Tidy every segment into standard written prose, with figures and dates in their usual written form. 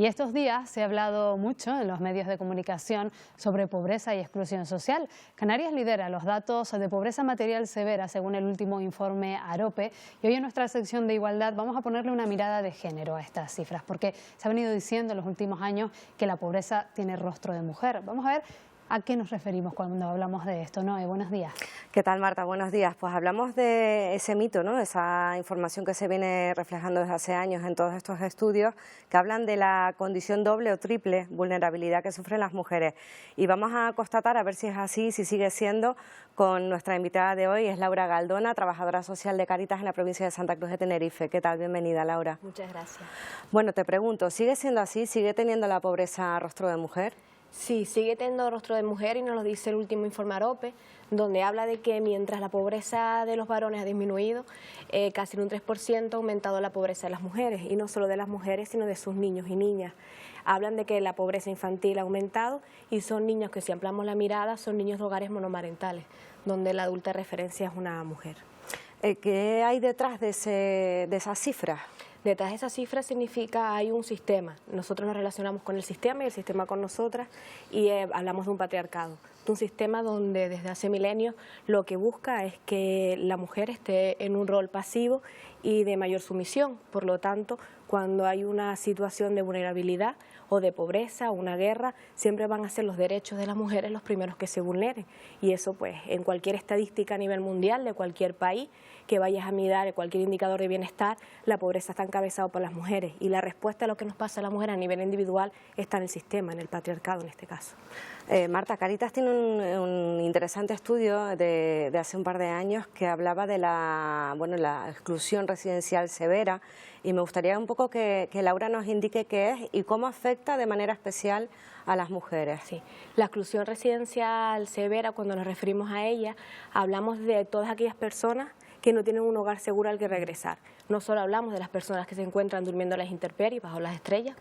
Y estos días se ha hablado mucho en los medios de comunicación sobre pobreza y exclusión social. Canarias lidera los datos de pobreza material severa según el último informe AROPE, y hoy en nuestra sección de igualdad vamos a ponerle una mirada de género a estas cifras, porque se ha venido diciendo en los últimos años que la pobreza tiene rostro de mujer. Vamos a ver a qué nos referimos cuando hablamos de esto. Noé, buenos días. ¿Qué tal, Marta? Buenos días. Pues hablamos de ese mito, ¿no? Esa información que se viene reflejando desde hace años en todos estos estudios que hablan de la condición doble o triple vulnerabilidad que sufren las mujeres. Y vamos a constatar a ver si es así, si sigue siendo, con nuestra invitada de hoy, es Laura Galdona, trabajadora social de Cáritas en la provincia de Santa Cruz de Tenerife. ¿Qué tal? Bienvenida, Laura. Muchas gracias. Bueno, te pregunto, ¿sigue siendo así? ¿Sigue teniendo la pobreza rostro de mujer? Sí, sigue teniendo rostro de mujer y nos lo dice el último informe AROPE, donde habla de que mientras la pobreza de los varones ha disminuido, casi en un 3% ha aumentado la pobreza de las mujeres, y no solo de las mujeres, sino de sus niños y niñas. Hablan de que la pobreza infantil ha aumentado y son niños que, si ampliamos la mirada, son niños de hogares monomarentales, donde la adulta de referencia es una mujer. ¿Qué hay detrás de esas cifras? Detrás de esa cifra significa hay un sistema. Nosotros nos relacionamos con el sistema y el sistema con nosotras, y hablamos de un patriarcado. Un sistema donde desde hace milenios lo que busca es que la mujer esté en un rol pasivo y de mayor sumisión. Por lo tanto, cuando hay una situación de vulnerabilidad o de pobreza o una guerra, siempre van a ser los derechos de las mujeres los primeros que se vulneren. Y eso, pues, en cualquier estadística a nivel mundial de cualquier país que vayas a mirar, en cualquier indicador de bienestar, la pobreza está encabezada por las mujeres, y la respuesta a lo que nos pasa a la mujer a nivel individual está en el sistema, en el patriarcado en este caso. Marta, Cáritas tiene un interesante estudio de hace un par de años que hablaba de la exclusión residencial severa, y me gustaría un poco que Laura nos indique qué es y cómo afecta de manera especial a las mujeres. Sí, la exclusión residencial severa, cuando nos referimos a ella, hablamos de todas aquellas personas que no tienen un hogar seguro al que regresar. No solo hablamos de las personas que se encuentran durmiendo a las intemperies, bajo las estrellas,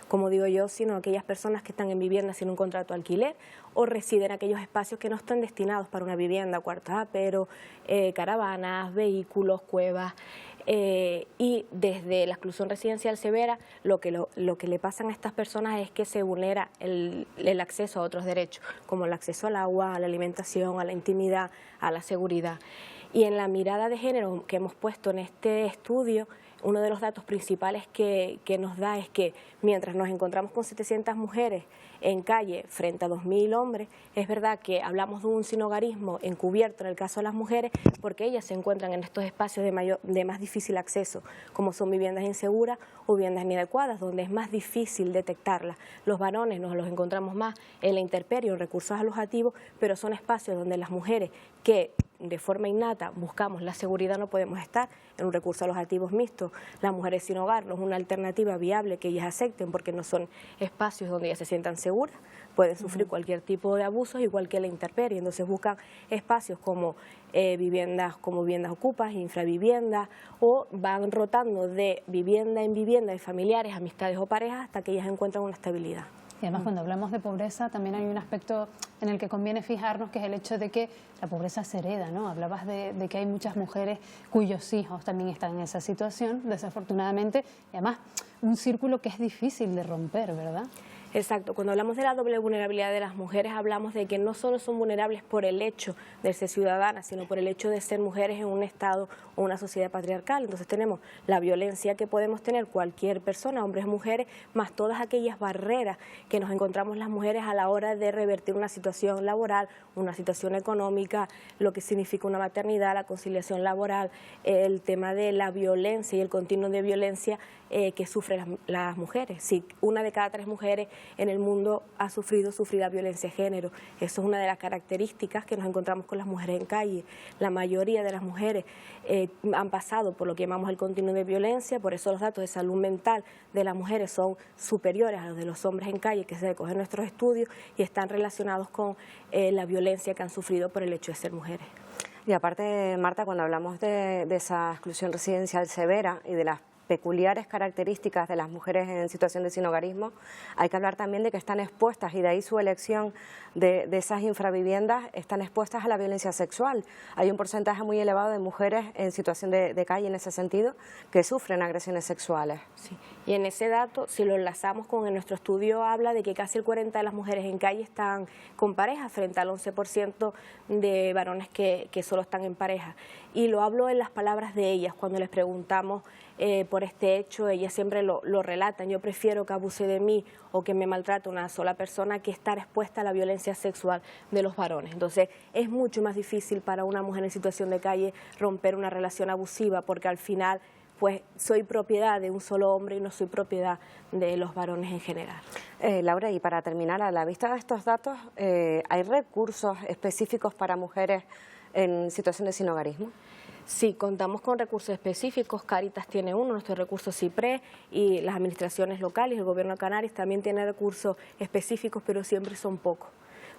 como digo yo, sino aquellas personas que están en viviendas sin un contrato de alquiler o residen en aquellos espacios que no están destinados para una vivienda, cuartos pero caravanas, vehículos, cuevas. Y desde la exclusión residencial severa, lo que le pasan a estas personas es que se vulnera el acceso a otros derechos, como el acceso al agua, a la alimentación, a la intimidad, a la seguridad. Y en la mirada de género que hemos puesto en este estudio, uno de los datos principales que nos da es que mientras nos encontramos con 700 mujeres en calle frente a 2.000 hombres, es verdad que hablamos de un sinhogarismo encubierto en el caso de las mujeres, porque ellas se encuentran en estos espacios de más difícil acceso, como son viviendas inseguras o viviendas inadecuadas, donde es más difícil detectarlas. Los varones nos los encontramos más en la intemperie, en recursos alojativos, pero son espacios donde las mujeres que de forma innata buscamos la seguridad no podemos estar en un recurso alojativo mixto. Las mujeres sin hogar no es una alternativa viable que ellas acepten, porque no son espacios donde ellas se sientan seguras, pueden sufrir cualquier tipo de abusos, igual que la intemperie. Entonces buscan espacios como viviendas ocupas, infraviviendas, o van rotando de vivienda en vivienda de familiares, amistades o parejas hasta que ellas encuentran una estabilidad. Y además, cuando hablamos de pobreza, también hay un aspecto en el que conviene fijarnos, que es el hecho de que la pobreza se hereda, ¿no? Hablabas de que hay muchas mujeres cuyos hijos también están en esa situación, desafortunadamente, y además un círculo que es difícil de romper, ¿verdad? Exacto, cuando hablamos de la doble vulnerabilidad de las mujeres, hablamos de que no solo son vulnerables por el hecho de ser ciudadanas, sino por el hecho de ser mujeres en un estado o una sociedad patriarcal. Entonces tenemos la violencia que podemos tener cualquier persona, hombres o mujeres, más todas aquellas barreras que nos encontramos las mujeres a la hora de revertir una situación laboral, una situación económica, lo que significa una maternidad, la conciliación laboral, el tema de la violencia y el continuum de violencia que sufren las mujeres. Si una de cada 3 mujeres en el mundo ha sufrida violencia de género. Eso es una de las características que nos encontramos con las mujeres en calle. La mayoría de las mujeres han pasado por lo que llamamos el continuum de violencia, por eso los datos de salud mental de las mujeres son superiores a los de los hombres en calle, que se recogen en nuestros estudios, y están relacionados con la violencia que han sufrido por el hecho de ser mujeres. Y aparte, Marta, cuando hablamos de esa exclusión residencial severa y de las peculiares características de las mujeres en situación de sinhogarismo, hay que hablar también de que están expuestas, y de ahí su elección de esas infraviviendas, están expuestas a la violencia sexual. Hay un porcentaje muy elevado de mujeres en situación de calle en ese sentido que sufren agresiones sexuales. Sí. Y en ese dato, si lo enlazamos con nuestro estudio, habla de que casi el 40% de las mujeres en calle están con pareja, frente al 11% de varones que solo están en pareja. Y lo hablo en las palabras de ellas, cuando les preguntamos por este hecho, ellas siempre lo relatan: yo prefiero que abuse de mí o que me maltrate una sola persona que estar expuesta a la violencia sexual de los varones. Entonces es mucho más difícil para una mujer en situación de calle romper una relación abusiva, porque al final pues soy propiedad de un solo hombre y no soy propiedad de los varones en general. Laura, y para terminar, a la vista de estos datos, ¿hay recursos específicos para mujeres en situación de sinhogarismo? Sí, contamos con recursos específicos. Cáritas tiene uno, nuestro recurso CIPRE, y las administraciones locales, el Gobierno de Canarias también tiene recursos específicos, pero siempre son pocos.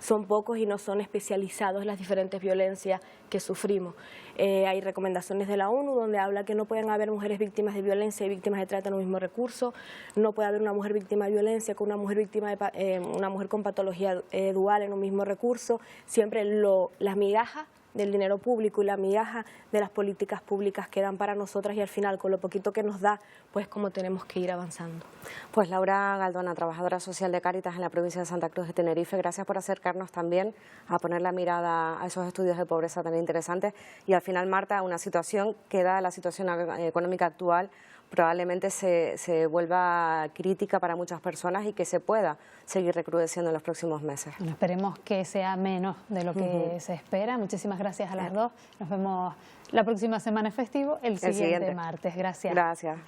Son pocos y no son especializados en las diferentes violencias que sufrimos. Hay recomendaciones de la ONU donde habla que no pueden haber mujeres víctimas de violencia y víctimas de trata en un mismo recurso, no puede haber una mujer víctima de violencia con una mujer víctima de una mujer con patología dual en un mismo recurso. Siempre las migajas del dinero público y la migaja de las políticas públicas que dan para nosotras, y al final con lo poquito que nos da, pues como tenemos que ir avanzando. Pues Laura Galdona, trabajadora social de Cáritas en la provincia de Santa Cruz de Tenerife, gracias por acercarnos también a poner la mirada a esos estudios de pobreza tan interesantes, y al final, Marta, una situación que, dada la situación económica actual, probablemente se vuelva crítica para muchas personas y que se pueda seguir recrudeciendo en los próximos meses. Bueno, esperemos que sea menos de lo que se espera. Muchísimas gracias a las dos. Nos vemos la próxima semana festivo, el siguiente martes. Gracias. Gracias.